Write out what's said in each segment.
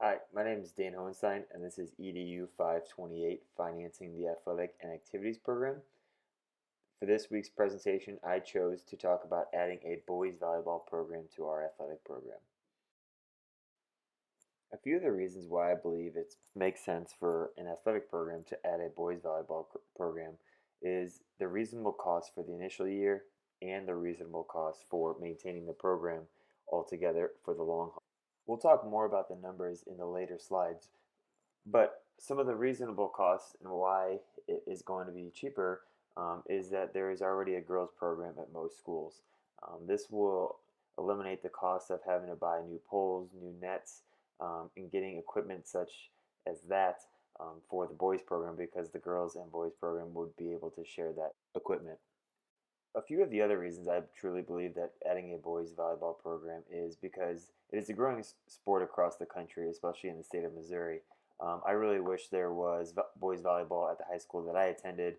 Hi, my name is Dan Hohenstein, and this is EDU 528, Financing the Athletic and Activities Program. For this week's presentation, I chose to talk about adding a boys volleyball program to our athletic program. A few of the reasons why I believe it makes sense for an athletic program to add a boys volleyball program is the reasonable cost for the initial year and the reasonable cost for maintaining the program altogether for the long haul. We'll talk more about the numbers in the later slides, but some of the reasonable costs and why it is going to be cheaper is that there is already a girls program at most schools. This will eliminate the cost of having to buy new poles, new nets, and getting equipment such as that for the boys program because the girls and boys program would be able to share that equipment. A few of the other reasons I truly believe that adding a boys volleyball program is because it is a growing sport across the country, especially in the state of Missouri. I really wish there was boys volleyball at the high school that I attended.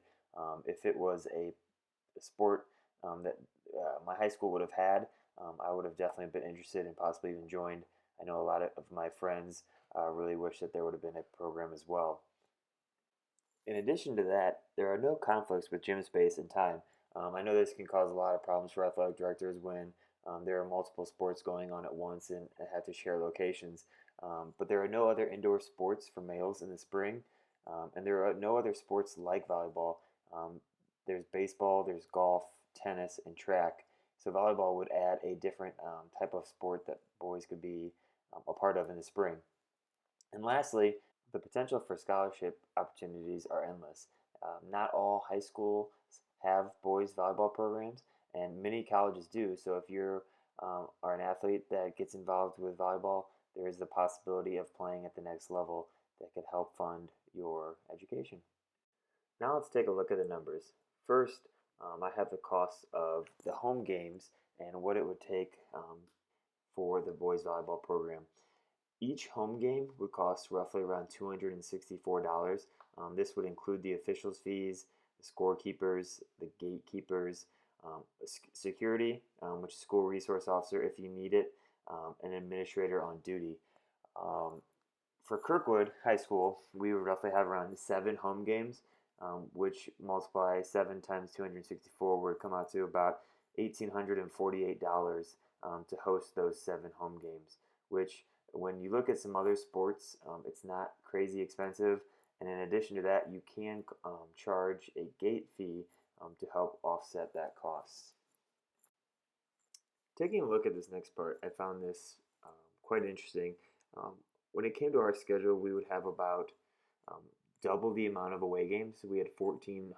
If it was a sport that my high school would have had, I would have definitely been interested and possibly even joined. I know a lot of my friends really wish that there would have been a program as well. In addition to that, there are no conflicts with gym space and time. I know this can cause a lot of problems for athletic directors when there are multiple sports going on at once and have to share locations. But there are no other indoor sports for males in the spring, and there are no other sports like volleyball. There's baseball, there's golf, tennis, and track. So volleyball would add a different type of sport that boys could be a part of in the spring. And lastly, the potential for scholarship opportunities are endless. Not all high schools have boys volleyball programs, and many colleges do. So if you are an athlete that gets involved with volleyball, there is the possibility of playing at the next level that could help fund your education. Now let's take a look at the numbers. First, I have the costs of the home games and what it would take for the boys volleyball program. Each home game would cost roughly around $264. This would include the officials' fees, the scorekeepers, the gatekeepers, security, which is school resource officer if you need it, an administrator on duty. Um, for Kirkwood High School, we would roughly have around 7 home games, which multiply 7 times 264 would come out to about $1,848 to host those 7 home games, which when you look at some other sports, it's not crazy expensive. And in addition to that, you can charge a gate fee to help offset that cost. Taking a look at this next part, I found this quite interesting. Um, when it came to our schedule, we would have about um, double the amount of away games. So we had 14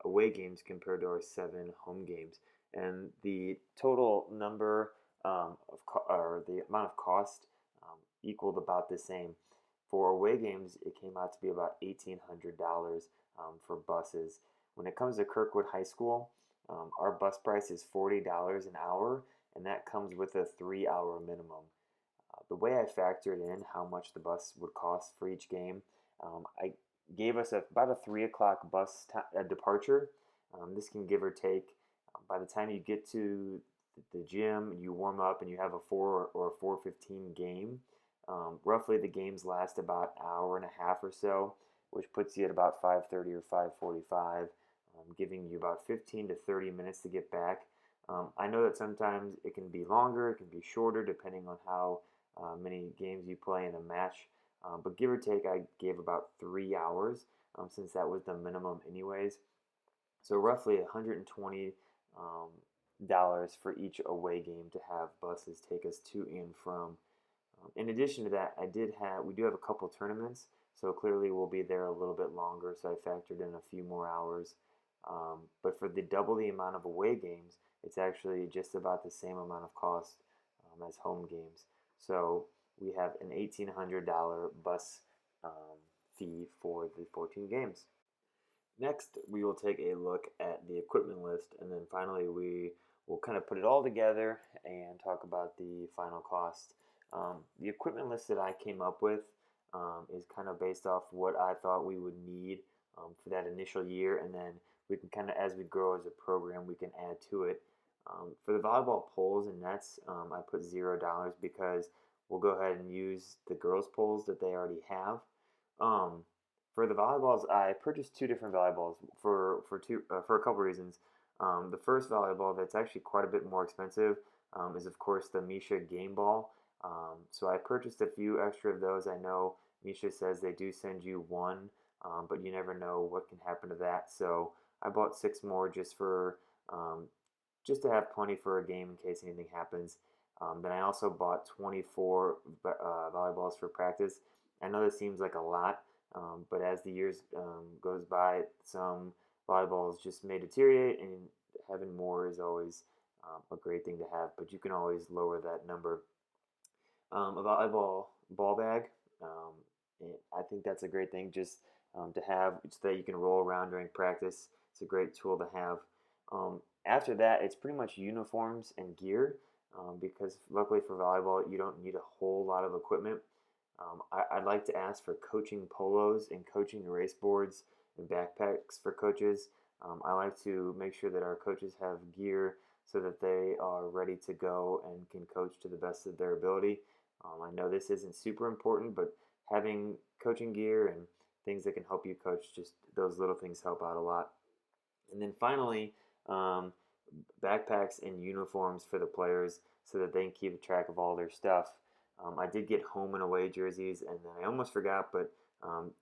away games compared to our 7 home games, and the total number or the amount of cost equaled about the same. For away games, it came out to be about $1,800 for buses. When it comes to Kirkwood High School, our bus price is $40 an hour, and that comes with a 3-hour minimum. The way I factored in how much the bus would cost for each game, I gave us about a 3 o'clock bus departure. This can give or take. By the time you get to the gym, you warm up, and you have a 4 or 4:15 game. Roughly, the games last about an hour and a half or so, which puts you at about 5:30 or 5:45, giving you about 15 to 30 minutes to get back. I know that sometimes it can be longer, it can be shorter, depending on how many games you play in a match. But give or take, I gave about 3 hours since that was the minimum, anyways. So roughly $120 for each away game to have buses take us to and from. In addition to that, we do have a couple tournaments, so clearly we'll be there a little bit longer, so I factored in a few more hours. But for the double the amount of away games, it's actually just about the same amount of cost as home games. So we have an $1,800 bus fee for the 14 games. Next, we will take a look at the equipment list, and then finally we will kind of put it all together and talk about the final cost. The equipment list that I came up with is kind of based off what I thought we would need for that initial year, and then we can kind of, as we grow as a program, we can add to it. For the volleyball poles and nets, I put $0 because we'll go ahead and use the girls' poles that they already have. Um, for the volleyballs, I purchased two different volleyballs for a couple reasons. The first volleyball that's actually quite a bit more expensive is of course the Misha game ball. So I purchased a few extra of those. I know Misha says they do send you one, but you never know what can happen to that. So I bought six more um, just to have plenty for a game in case anything happens. Then I also bought 24 volleyballs for practice. I know this seems like a lot, but as the years goes by, some volleyballs just may deteriorate, and having more is always a great thing to have. But you can always lower that number. A volleyball ball bag, I think that's a great thing just to have so that you can roll around during practice. It's a great tool to have. After that, it's pretty much uniforms and gear because luckily for volleyball, you don't need a whole lot of equipment. I'd like to ask for coaching polos and coaching race boards and backpacks for coaches. I like to make sure that our coaches have gear so that they are ready to go and can coach to the best of their ability. I know this isn't super important, but having coaching gear and things that can help you coach, just those little things help out a lot. And then finally, um, backpacks and uniforms for the players so that they can keep track of all their stuff. I did get home and away jerseys, and then I almost forgot, but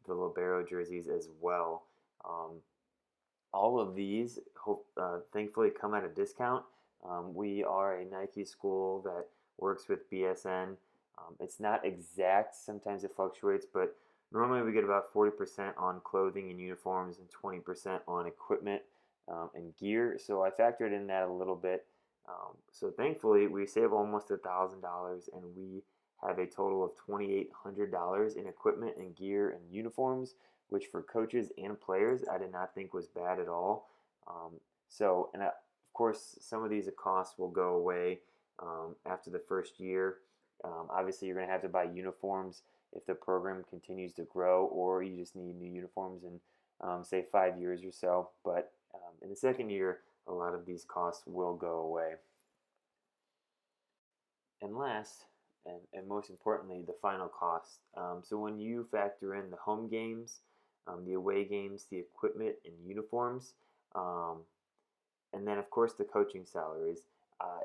the Libero jerseys as well. Um, all of these, thankfully, come at a discount. We are a Nike school that works with BSN. It's not exact, sometimes it fluctuates, but normally we get about 40% on clothing and uniforms and 20% on equipment and gear. So I factored in that a little bit. So thankfully, we save almost $1,000 and we have a total of $2,800 in equipment and gear and uniforms, which for coaches and players, I did not think was bad at all. Of course, some of these costs will go away after the first year. Obviously, you're going to have to buy uniforms if the program continues to grow, or you just need new uniforms in, say, 5 years or so. But in the second year, a lot of these costs will go away. And last, and most importantly, the final cost. So when you factor in the home games, the away games, the equipment and uniforms, um, and then of course the coaching salaries,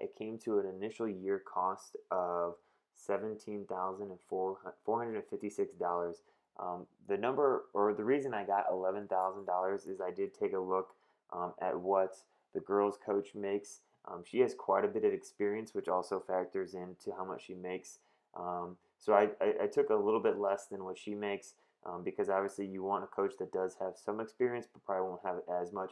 it came to an initial year cost of $17,456. The number, or the reason I got $11,000 is I did take a look at what the girls' coach makes. She has quite a bit of experience, which also factors into how much she makes. So I took a little bit less than what she makes because obviously you want a coach that does have some experience, but probably won't have as much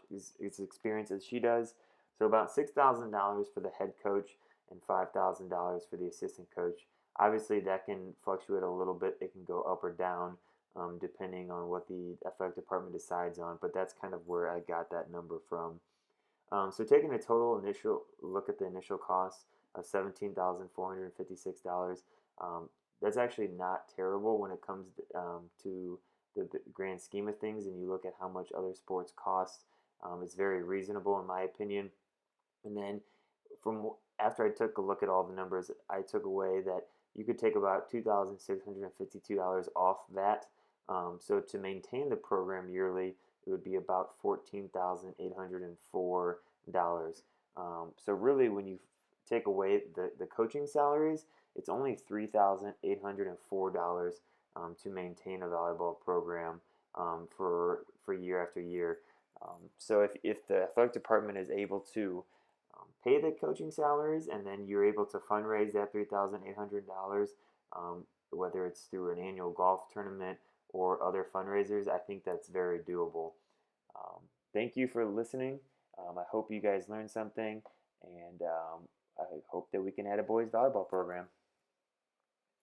experience as she does. So about $6,000 for the head coach and $5,000 for the assistant coach. Obviously, that can fluctuate a little bit. It can go up or down depending on what the athletic department decides on, but that's kind of where I got that number from. So taking a total initial look at the initial cost of $17,456, that's actually not terrible when it comes to the grand scheme of things, and you look at how much other sports cost. It's very reasonable in my opinion. And then from after I took a look at all the numbers, I took away that you could take about $2,652 off that. So to maintain the program yearly, it would be about $14,804. So really, when you take away the coaching salaries, it's only $3,804 to maintain a volleyball program for year after year. So if the athletic department is able to pay the coaching salaries, and then you're able to fundraise that $3,800, whether it's through an annual golf tournament or other fundraisers, I think that's very doable. Um, Thank you for listening. I hope you guys learned something, and I hope that we can add a boys volleyball program.